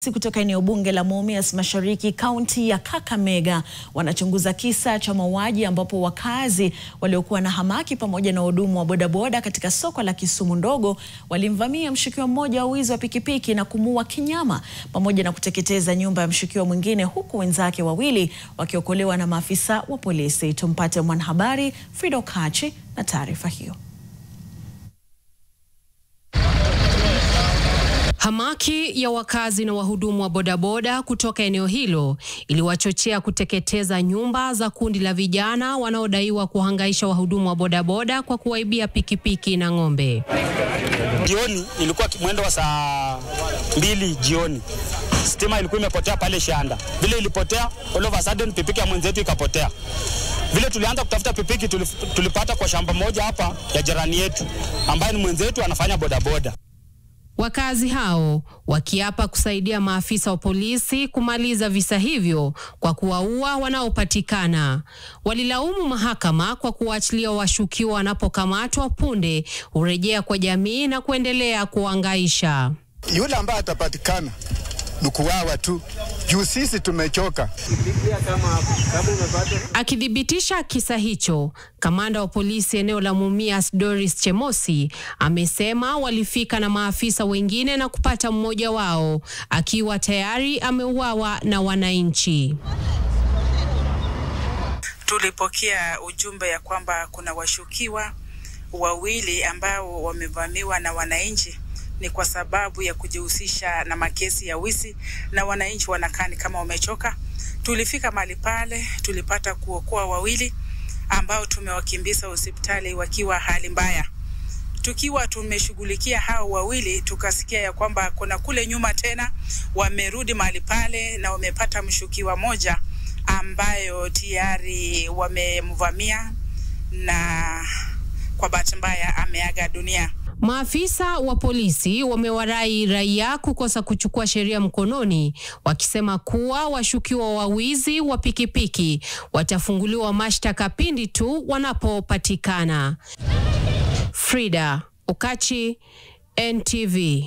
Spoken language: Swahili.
Kutoka eneo bunge la Mumias Mashariki, kaunti ya Kakamega, wanachunguza kisa cha mauaji ambapo wakazi waliokuwa na hamaki pamoja na wahudumu wa bodaboda katika soko la Kisumu ndogo walimvamia mshukiwa mmoja wa wizi wa pikipiki na kumuua kinyama pamoja na kuteketeza nyumba ya mshukiwa mwingine, huku wenzake wawili wakiokolewa na maafisa wa polisi. Tumpate mwanahabari Frida Okachi na taarifa hiyo. Hamaki ya wakazi na wahudumu wa bodaboda kutoka eneo hilo iliwachochea kuteketeza nyumba za kundi la vijana wanaodaiwa kuhangaisha wahudumu wa bodaboda kwa kuwaibia pikipiki na ng'ombe. Jioni ilikuwa mwendo wa saa 2 jioni. Stima ilikuwa imepotea pale shanda. Vile ilipotea, all of a sudden pikipiki ya mwenzetu ikapotea. Vile tulianza kutafuta pikipiki tulipata kwa shamba moja hapa ya jirani yetu ambaye ni mwenzetu anafanya bodaboda. Wakazi hao wakiapa kusaidia maafisa wa polisi kumaliza visa hivyo kwa kuwaua wanaopatikana. Walilaumu mahakama kwa kuachilia washukiwa wanapokamatwa punde urejea kwa jamii na kuendelea kuhangaisha. Yule ambaye atapatikana ni kuuawa tu. Juu sisi tumechoka. Akidhibitisha kisa hicho, kamanda wa polisi eneo la Mumias Doris Chemosi amesema walifika na maafisa wengine na kupata mmoja wao akiwa tayari ameuawa na wananchi. Tulipokea ujumbe ya kwamba kuna washukiwa wawili ambao wamevamiwa na wananchi. Ni kwa sababu ya kujihusisha na makesi ya wizi na wananchi wanakani kama wamechoka. Tulifika mahali pale, tulipata kuokoa wawili ambao tumewakimbiza hospitali wakiwa hali mbaya. Tukiwa tumeshughulikia hao wawili, tukasikia ya kwamba kuna kule nyuma tena wamerudi mahali pale na wamepata mshukiwa moja ambayo tayari wamemvamia na kwa bahati mbaya ameaga dunia. Maafisa wa polisi wamewarai raia kukosa kuchukua sheria mkononi, wakisema kuwa washukiwa wa wizi wa pikipiki watafunguliwa mashtaka pindi tu wanapopatikana. Frida Okachi, NTV.